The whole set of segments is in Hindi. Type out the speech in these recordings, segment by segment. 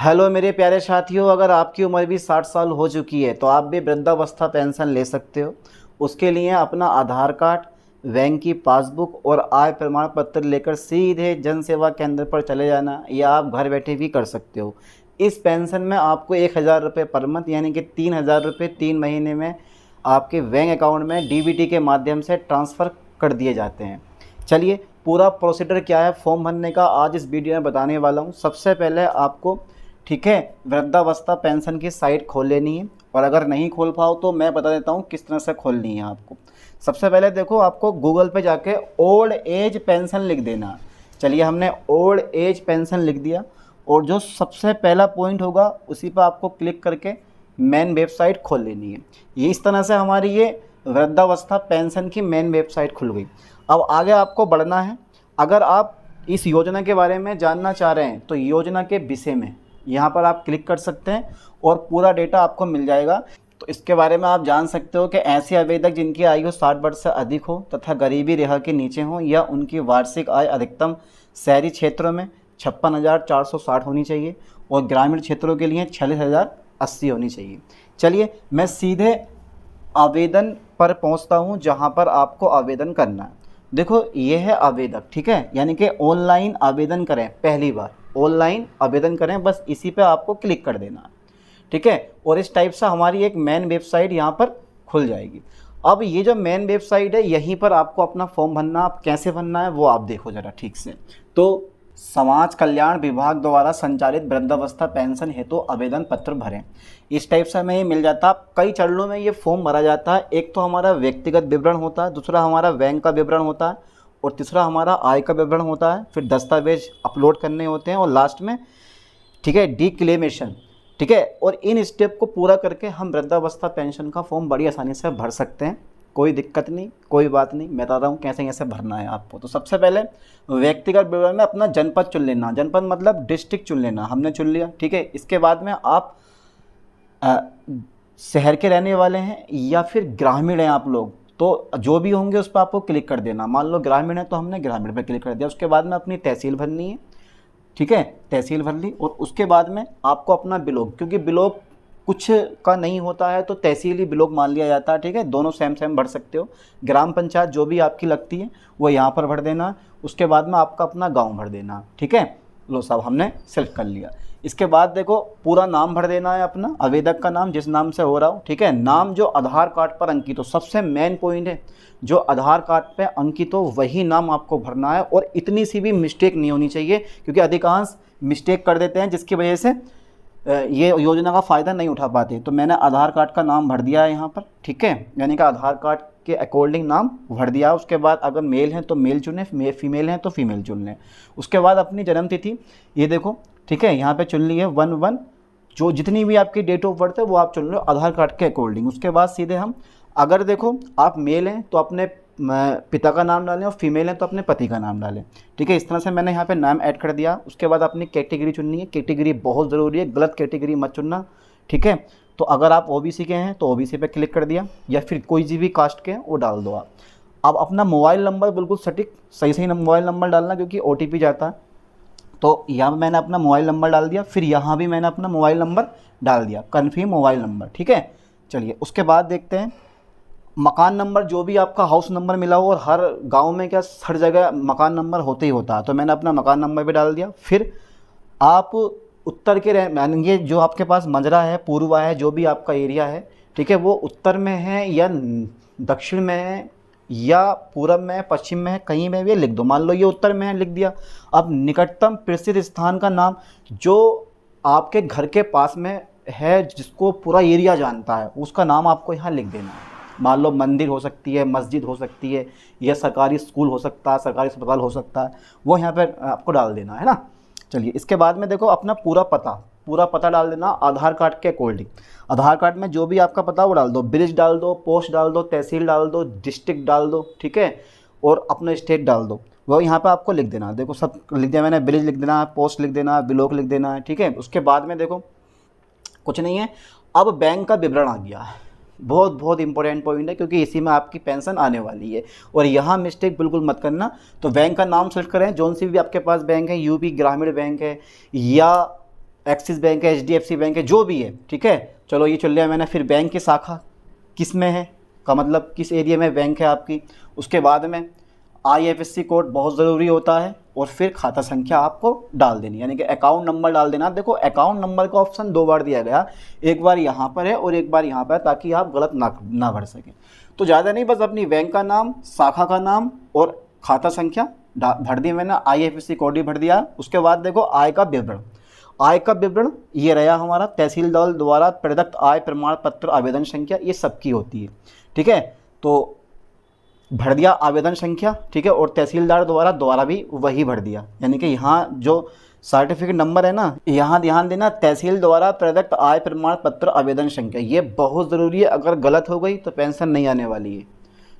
हेलो मेरे प्यारे साथियों, अगर आपकी उम्र भी 60 साल हो चुकी है तो आप भी वृद्धावस्था पेंशन ले सकते हो। उसके लिए अपना आधार कार्ड, बैंक की पासबुक और आय प्रमाण पत्र लेकर सीधे जन सेवा केंद्र पर चले जाना, या आप घर बैठे भी कर सकते हो। इस पेंशन में आपको 1000 रुपये पर मंथ यानी कि 3000 रुपये 3 महीने में आपके बैंक अकाउंट में डीबीटी के माध्यम से ट्रांसफ़र कर दिए जाते हैं। चलिए, पूरा प्रोसीजर क्या है फॉर्म भरने का आज इस वीडियो में बताने वाला हूँ। सबसे पहले आपको, ठीक है, वृद्धावस्था पेंशन की साइट खोल लेनी है, और अगर नहीं खोल पाओ तो मैं बता देता हूँ किस तरह से खोलनी है आपको। सबसे पहले देखो, आपको गूगल पे जाके ओल्ड एज पेंशन लिख देना। चलिए, हमने ओल्ड एज पेंशन लिख दिया, और जो सबसे पहला पॉइंट होगा उसी पर आपको क्लिक करके मेन वेबसाइट खोल लेनी है। ये इस तरह से हमारी ये वृद्धावस्था पेंशन की मेन वेबसाइट खुल गई। अब आगे आपको बढ़ना है। अगर आप इस योजना के बारे में जानना चाह रहे हैं तो योजना के विषय में यहाँ पर आप क्लिक कर सकते हैं और पूरा डेटा आपको मिल जाएगा। तो इसके बारे में आप जान सकते हो कि ऐसे आवेदक जिनकी आयु 60 वर्ष से अधिक हो तथा गरीबी रेखा के नीचे हो, या उनकी वार्षिक आय अधिकतम शहरी क्षेत्रों में 56,460 होनी चाहिए और ग्रामीण क्षेत्रों के लिए 46,080 होनी चाहिए। चलिए, मैं सीधे आवेदन पर पहुंचता हूं जहां पर आपको आवेदन करना है। देखो, ये है आवेदक, ठीक है, यानी कि ऑनलाइन आवेदन करें, पहली बार ऑनलाइन आवेदन करें, बस इसी पे आपको क्लिक कर देना है, ठीक है। और इस टाइप से हमारी एक मेन वेबसाइट यहाँ पर खुल जाएगी। अब ये जो मेन वेबसाइट है, यहीं पर आपको अपना फॉर्म भरना, आप कैसे भरना है वो आप देखो ज़रा ठीक से। तो समाज कल्याण विभाग द्वारा संचालित वृद्धावस्था पेंशन हेतु आवेदन पत्र भरें, इस टाइप से हमें ये मिल जाता है। कई चरणों में ये फॉर्म भरा जाता है। एक तो हमारा व्यक्तिगत विवरण होता है, दूसरा हमारा बैंक का विवरण होता है, और तीसरा हमारा आय का विवरण होता है। फिर दस्तावेज अपलोड करने होते हैं, और लास्ट में, ठीक है, डिक्लेमेशन, ठीक है। और इन स्टेप को पूरा करके हम वृद्धावस्था पेंशन का फॉर्म बड़ी आसानी से भर सकते हैं। कोई दिक्कत नहीं, कोई बात नहीं, मैं बता रहा हूँ कैसे कैसे भरना है आपको। तो सबसे पहले व्यक्तिगत विवरण में अपना जनपद चुन लेना। जनपद मतलब डिस्ट्रिक्ट चुन लेना, हमने चुन लिया, ठीक है। इसके बाद में आप शहर के रहने वाले हैं या फिर ग्रामीण हैं आप लोग, तो जो भी होंगे उस पर आपको क्लिक कर देना। मान लो ग्रामीण है तो हमने ग्रामीण पर क्लिक कर दिया। उसके बाद में अपनी तहसील भरनी है, ठीक है, तहसील भर ली। और उसके बाद में आपको अपना ब्लॉक, क्योंकि ब्लॉक कुछ का नहीं होता है तो तहसील ही ब्लॉक मान लिया जाता है, ठीक है। दोनों सेम सेम भर सकते हो। ग्राम पंचायत जो भी आपकी लगती है वो यहाँ पर भर देना। उसके बाद में आपका अपना गांव भर देना, ठीक है। लो साहब, हमने सेलेक्ट कर लिया। इसके बाद देखो, पूरा नाम भर देना है अपना, आवेदक का नाम जिस नाम से हो रहा हो, ठीक है। नाम जो आधार कार्ड पर अंकित हो, सबसे मेन पॉइंट है, जो आधार कार्ड पे अंकित हो वही नाम आपको भरना है। और इतनी सी भी मिस्टेक नहीं होनी चाहिए, क्योंकि अधिकांश मिस्टेक कर देते हैं जिसकी वजह से ये योजना का फ़ायदा नहीं उठा पाते। तो मैंने आधार कार्ड का नाम भर दिया है यहाँ पर, ठीक है, यानी कि आधार कार्ड के अकॉर्डिंग नाम भर दिया। उसके बाद अगर मेल हैं तो मेल चुनें, फीमेल हैं तो फीमेल चुन लें। उसके बाद अपनी जन्म तिथि ये देखो, ठीक है, यहाँ पे चुन ली है 11, जो जितनी भी आपकी डेट ऑफ बर्थ है वो आप चुन लो आधार कार्ड के अकॉर्डिंग। उसके बाद सीधे हम, अगर देखो आप मेल हैं तो अपने पिता का नाम डालें, और फीमेल हैं तो अपने पति का नाम डालें, ठीक है। इस तरह से मैंने यहाँ पे नाम ऐड कर दिया। उसके बाद अपनी कैटेगरी चुननी है। कैटेगरी बहुत ज़रूरी है, गलत कैटेगरी मत चुनना, ठीक है। तो अगर आप ओबीसी के हैं तो ओबीसी पे क्लिक कर दिया, या फिर कोई भी कास्ट के हैं वो डाल दो आप। अब अपना मोबाइल नंबर बिल्कुल सटीक सही मोबाइल नंबर डालना, क्योंकि OTP जाता है। तो यहाँ मैंने अपना मोबाइल नंबर डाल दिया, फिर यहाँ भी मैंने अपना मोबाइल नंबर डाल दिया, कन्फर्म मोबाइल नंबर, ठीक है। चलिए, उसके बाद देखते हैं मकान नंबर, जो भी आपका हाउस नंबर मिला हो, और हर गांव में क्या हर जगह मकान नंबर होते ही होता है, तो मैंने अपना मकान नंबर भी डाल दिया। फिर आप उत्तर के ये जो आपके पास मजरा है, पूर्वा है, जो भी आपका एरिया है, ठीक है, वो उत्तर में है या दक्षिण में है या पूरब में है, पश्चिम में है, कहीं में भी लिख दो। मान लो ये उत्तर में है, लिख दिया। अब निकटतम प्रसिद्ध स्थान का नाम जो आपके घर के पास में है, जिसको पूरा एरिया जानता है, उसका नाम आपको यहाँ लिख देना है। मान लो मंदिर हो सकती है, मस्जिद हो सकती है, या सरकारी स्कूल हो सकता है, सरकारी अस्पताल हो सकता है, वो यहाँ पर आपको डाल देना है ना। चलिए, इसके बाद में देखो अपना पूरा पता डाल देना आधार कार्ड के अकॉर्डिंग। आधार कार्ड में जो भी आपका पता वो डाल दो, विलेज डाल दो, पोस्ट डाल दो, तहसील डाल दो, डिस्ट्रिक्ट डाल दो, ठीक है, और अपना स्टेट डाल दो। वो यहाँ पे आपको लिख देना। देखो सब लिख दिया मैंने, विलेज लिख देना है, पोस्ट लिख देना है, ब्लॉक लिख देना है, ठीक है। उसके बाद में देखो कुछ नहीं है। अब बैंक का विवरण आ गया है, बहुत इंपॉर्टेंट पॉइंट है, क्योंकि इसी में आपकी पेंशन आने वाली है। और यहाँ मिस्टेक बिल्कुल मत करना। तो बैंक का नाम सेलेक्ट करें, जौन सी भी आपके पास बैंक है, यूपी ग्रामीण बैंक है या एक्सिस बैंक है, HDFC बैंक है, जो भी है, ठीक है। चलो ये चल लिया मैंने। फिर बैंक की शाखा किस में है का मतलब किस एरिया में बैंक है आपकी। उसके बाद में IFSC कोड बहुत ज़रूरी होता है, और फिर खाता संख्या आपको डाल देनी, यानी कि अकाउंट नंबर डाल देना। देखो अकाउंट नंबर का ऑप्शन 2 बार दिया गया, एक बार यहाँ पर है और एक बार यहाँ पर, ताकि आप गलत ना भर सकें। तो ज़्यादा नहीं, बस अपनी बैंक का नाम, शाखा का नाम और खाता संख्या भर दी मैंने, IFSC कोड भी भर दिया। उसके बाद देखो आय का विवरण। आय का विवरण ये रहा हमारा, तहसीलदार द्वारा प्रदत्त आय प्रमाण पत्र आवेदन संख्या, ये सबकी होती है, ठीक है। तो भर दिया आवेदन संख्या, ठीक है, और तहसीलदार द्वारा भी वही भर दिया, यानी कि यहाँ जो सर्टिफिकेट नंबर है ना, यहाँ ध्यान देना, तहसील द्वारा प्रदत्त आय प्रमाण पत्र आवेदन संख्या, ये बहुत ज़रूरी है। अगर गलत हो गई तो पेंशन नहीं आने वाली है,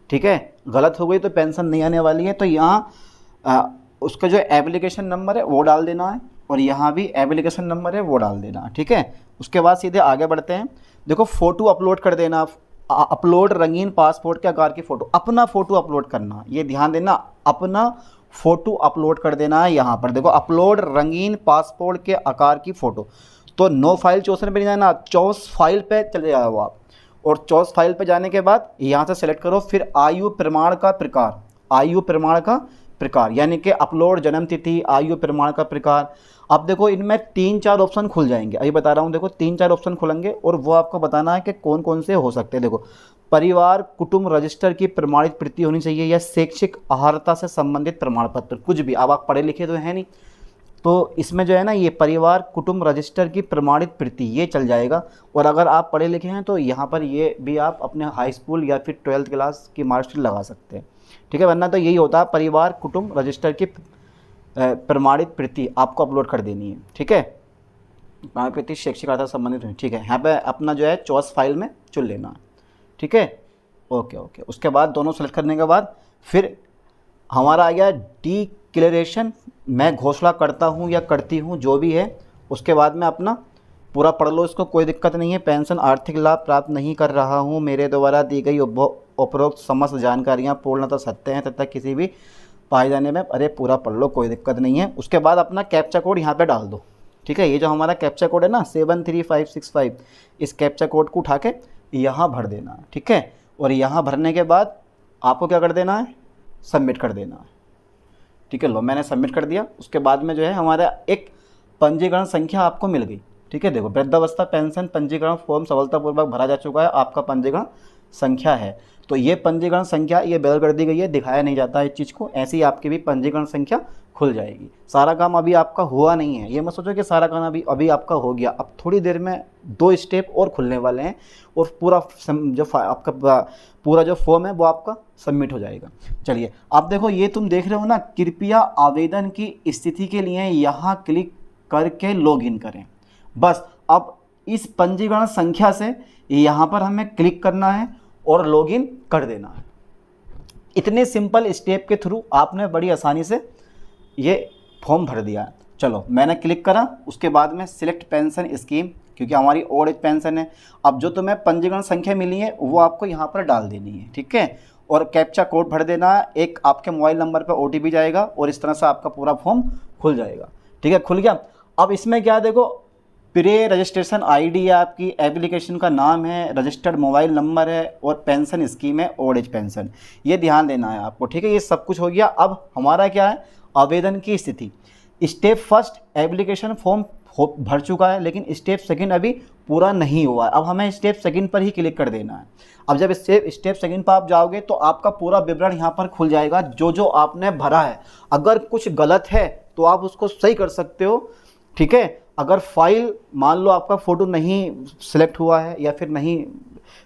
ठीक है, गलत हो गई तो पेंशन नहीं आने वाली है। तो यहाँ उसका जो एप्लीकेशन नंबर है वो डाल देना है, और यहाँ भी एप्लीकेशन नंबर है वो डाल देना है, ठीक है। उसके बाद सीधे आगे बढ़ते हैं। देखो फ़ोटो अपलोड कर देना, अपलोड रंगीन पासपोर्ट के आकार की फ़ोटो, अपना फ़ोटो अपलोड करना, ये ध्यान देना, अपना फ़ोटो अपलोड कर देना है। यहाँ पर देखो अपलोड रंगीन पासपोर्ट के आकार की फ़ोटो, तो नो फाइल चौसर पे नहीं जाना, चौस फाइल पे चले जाओ आप, और चौस फाइल पे जाने के बाद यहाँ से सेलेक्ट करो, फिर आयु प्रमाण का प्रकार, आयु प्रमाण का प्रकार, यानी कि अपलोड जन्म तिथि, आयु प्रमाण का प्रकार। अब देखो इनमें 3-4 ऑप्शन खुल जाएंगे, अभी बता रहा हूँ, देखो 3-4 ऑप्शन खुलेंगे, और वो आपको बताना है कि कौन कौन से हो सकते हैं। देखो परिवार कुटुंब रजिस्टर की प्रमाणित प्रति होनी चाहिए, या शैक्षिक अर्हता से संबंधित प्रमाण पत्र, कुछ भी। अब आप पढ़े लिखे तो हैं नहीं, तो इसमें जो है ना, ये परिवार कुटुंब रजिस्टर की प्रमाणित प्रति ये चल जाएगा। और अगर आप पढ़े लिखे हैं तो यहाँ पर ये भी आप अपने हाई स्कूल या फिर 12th क्लास की मार्कशीट लगा सकते हैं, ठीक है। वरना तो यही होता है, परिवार कुटुंब रजिस्टर की प्रमाणित प्रति आपको अपलोड कर देनी है, ठीक है। प्रमाणित प्रति शैक्षिक अर्हता संबंधित है, ठीक है। यहाँ पे अपना जो है चॉइस फाइल में चुन लेना है, ठीक है। Okay okay. उसके बाद दोनों सेलेक्ट करने के बाद फिर हमारा आ गया डिक्लेरेशन, मैं घोषणा करता हूँ या करती हूँ, जो भी है। उसके बाद में अपना पूरा पढ़ लो, इसको कोई दिक्कत नहीं है। पेंशन आर्थिक लाभ प्राप्त नहीं कर रहा हूँ, मेरे द्वारा दी गई उपरोक्त समस्त जानकारियाँ पूर्णतः सत्य हैं तथा किसी भी पाए जाने में, अरे पूरा पढ़ लो, कोई दिक्कत नहीं है। उसके बाद अपना कैप्चा कोड यहाँ पे डाल दो, ठीक है। ये जो हमारा कैप्चा कोड है ना 73565, इस कैप्चा कोड को उठा के यहाँ भर देना है, ठीक है। और यहाँ भरने के बाद आपको क्या कर देना है, सबमिट कर देना है, ठीक है। लो मैंने सबमिट कर दिया। उसके बाद में जो है हमारा एक पंजीकरण संख्या आपको मिल गई, ठीक है। देखो वृद्धावस्था पेंशन पंजीकरण फॉर्म सफलतापूर्वक भरा जा चुका है, आपका पंजीकरण संख्या है। तो ये पंजीकरण संख्या ये बदल कर दी गई है, दिखाया नहीं जाता है इस चीज़ को, ऐसे ही आपकी भी पंजीकरण संख्या खुल जाएगी। सारा काम अभी आपका हुआ नहीं है, ये मत सोचो कि सारा काम अभी आपका हो गया। अब थोड़ी देर में 2 स्टेप और खुलने वाले हैं, और पूरा जो आपका पूरा जो फॉर्म है वो आपका सबमिट हो जाएगा। चलिए आप देखो, ये तुम देख रहे हो ना, कृपया आवेदन की स्थिति के लिए यहाँ क्लिक करके लॉगिन करें। बस अब इस पंजीकरण संख्या से यहाँ पर हमें क्लिक करना है और लॉगिन कर देना है। इतने सिंपल स्टेप के थ्रू आपने बड़ी आसानी से ये फॉर्म भर दिया। चलो मैंने क्लिक करा, उसके बाद में सिलेक्ट पेंशन स्कीम, क्योंकि हमारी ओल्ड एज पेंशन है। अब जो तुम्हें पंजीकरण संख्या मिली है वो आपको यहाँ पर डाल देनी है, ठीक है। और कैप्चा कोड भर देना है, एक आपके मोबाइल नंबर पर OTP जाएगा, और इस तरह से आपका पूरा फॉर्म खुल जाएगा, ठीक है। खुल गया। अब इसमें क्या देखो, प्री रजिस्ट्रेशन ID है, आपकी एप्लीकेशन का नाम है, रजिस्टर्ड मोबाइल नंबर है, और पेंशन स्कीम है ओल्ड एज पेंशन, ये ध्यान देना है आपको, ठीक है। ये सब कुछ हो गया। अब हमारा क्या है, आवेदन की स्थिति। स्टेप फर्स्ट एप्लीकेशन फॉर्म भर चुका है, लेकिन स्टेप सेकंड अभी पूरा नहीं हुआ है। अब हमें स्टेप सेकंड पर ही क्लिक कर देना है। अब जब स्टेप सेकंड पर आप जाओगे तो आपका पूरा विवरण यहाँ पर खुल जाएगा, जो आपने भरा है। अगर कुछ गलत है तो आप उसको सही कर सकते हो, ठीक है। अगर फाइल मान लो आपका फ़ोटो नहीं सिलेक्ट हुआ है, या फिर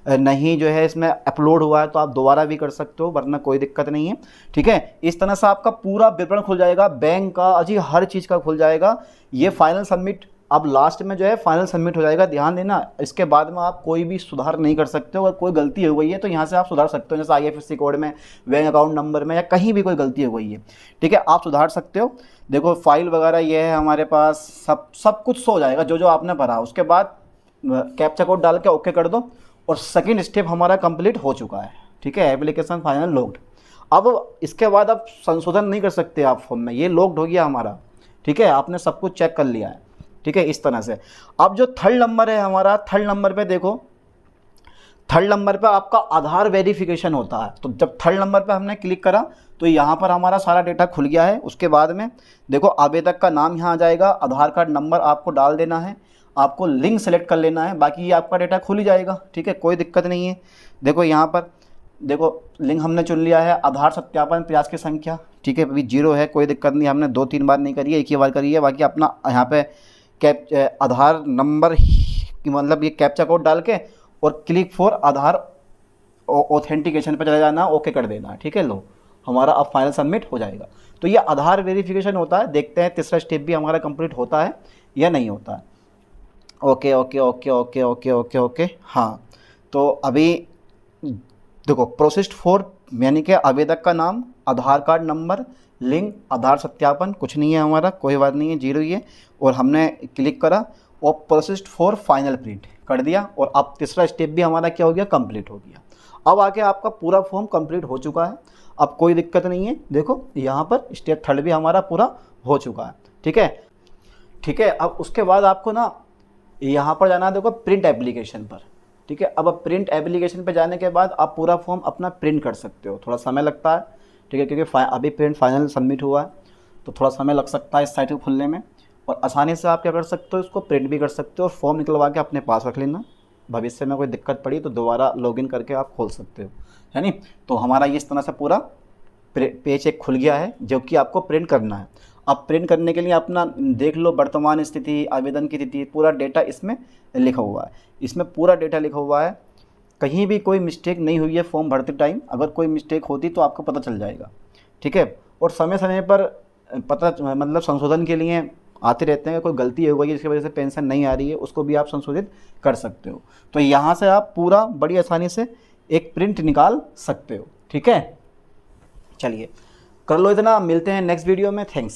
नहीं जो है इसमें अपलोड हुआ है, तो आप दोबारा भी कर सकते हो, वरना कोई दिक्कत नहीं है, ठीक है। इस तरह से आपका पूरा विवरण खुल जाएगा, बैंक का अजी हर चीज़ का खुल जाएगा। ये फाइनल सबमिट, अब लास्ट में जो है फाइनल सबमिट हो जाएगा, ध्यान देना। इसके बाद में आप कोई भी सुधार नहीं कर सकते हो। अगर कोई गलती हो गई है तो यहाँ से आप सुधार सकते हो, जैसे IFSC कोड में, बैंक अकाउंट नंबर में, या कहीं भी कोई गलती हो गई है, ठीक है, आप सुधार सकते हो। देखो फाइल वगैरह ये है हमारे पास, सब कुछ शो हो जाएगा जो आपने भरा। उसके बाद कैप्चा कोड डाल के ओके कर दो, और सेकंड स्टेप हमारा कंप्लीट हो चुका है, ठीक है। Application final logged. अब इसके बाद आप संशोधन नहीं कर सकते आप फॉर्म में, ये लॉग्ड हो गया हमारा, ठीक है। आपने सब कुछ चेक कर लिया है, ठीक है, इस तरह से। अब जो थर्ड नंबर है हमारा, थर्ड नंबर पे देखो, थर्ड नंबर पे आपका आधार वेरिफिकेशन होता है। तो जब थर्ड नंबर पे हमने क्लिक करा तो यहाँ पर हमारा सारा डेटा खुल गया है। उसके बाद में देखो आवेदक का नाम यहाँ आ जाएगा, आधार कार्ड नंबर आपको डाल देना है, आपको लिंक सेलेक्ट कर लेना है, बाकी ये आपका डेटा खुल ही जाएगा, ठीक है, कोई दिक्कत नहीं है। देखो यहाँ पर देखो लिंक हमने चुन लिया है, आधार सत्यापन प्रयास की संख्या, ठीक है, अभी 0 है, कोई दिक्कत नहीं, हमने 2-3 बार नहीं करी है, एक ही बार करी है। बाकी अपना यहाँ पे आधार नंबर की मतलब ये कैप्चा कोड डाल के और क्लिक फॉर आधार ऑथेंटिकेशन पर चले जाना, ओके कर देना, ठीक है। लो हमारा अब फाइनल सबमिट हो जाएगा। तो ये आधार वेरिफिकेशन होता है। देखते हैं तीसरा स्टेप भी हमारा कंप्लीट होता है या नहीं होता है। Okay okay okay okay okay okay okay हाँ, तो अभी देखो प्रोसेस्ड फॉर यानी कि आवेदक का नाम, आधार कार्ड नंबर, लिंक, आधार सत्यापन कुछ नहीं है हमारा, कोई बात नहीं है, 0 ही है। और हमने क्लिक करा और प्रोसेस्ड फॉर फाइनल प्रिंट कर दिया। और अब तीसरा स्टेप भी हमारा क्या हो गया, कंप्लीट हो गया। अब आके आपका पूरा फॉर्म कंप्लीट हो चुका है, अब कोई दिक्कत नहीं है। देखो यहाँ पर स्टेप थर्ड भी हमारा पूरा हो चुका है, ठीक है, ठीक है। अब उसके बाद आपको ना यहाँ पर जाना है, देखो प्रिंट एप्लीकेशन पर, ठीक है। अब प्रिंट एप्लीकेशन पर जाने के बाद आप पूरा फॉर्म अपना प्रिंट कर सकते हो। थोड़ा समय लगता है, ठीक है, क्योंकि अभी प्रिंट फाइनल सबमिट हुआ है तो थोड़ा समय लग सकता है इस साइट को खुलने में। और आसानी से आप क्या कर सकते हो, इसको प्रिंट भी कर सकते हो और फॉर्म निकलवा के अपने पास रख लेना। भविष्य में कोई दिक्कत पड़ी तो दोबारा लॉगिन करके आप खोल सकते हो, है नी। तो हमारा ये इस तरह से पूरा पेज एक खुल गया है जो कि आपको प्रिंट करना है। अब प्रिंट करने के लिए अपना देख लो वर्तमान स्थिति, आवेदन की तिथि, पूरा डेटा इसमें लिखा हुआ है, इसमें पूरा डेटा लिखा हुआ है। कहीं भी कोई मिस्टेक नहीं हुई है फॉर्म भरते टाइम, अगर कोई मिस्टेक होती तो आपको पता चल जाएगा, ठीक है। और समय समय पर पता मतलब संशोधन के लिए आते रहते हैं, कोई गलती हो गई जिसकी वजह से पेंशन नहीं आ रही है उसको भी आप संशोधित कर सकते हो। तो यहाँ से आप पूरा बड़ी आसानी से एक प्रिंट निकाल सकते हो, ठीक है। चलिए कर लो इतना, मिलते हैं नेक्स्ट वीडियो में, थैंक्स।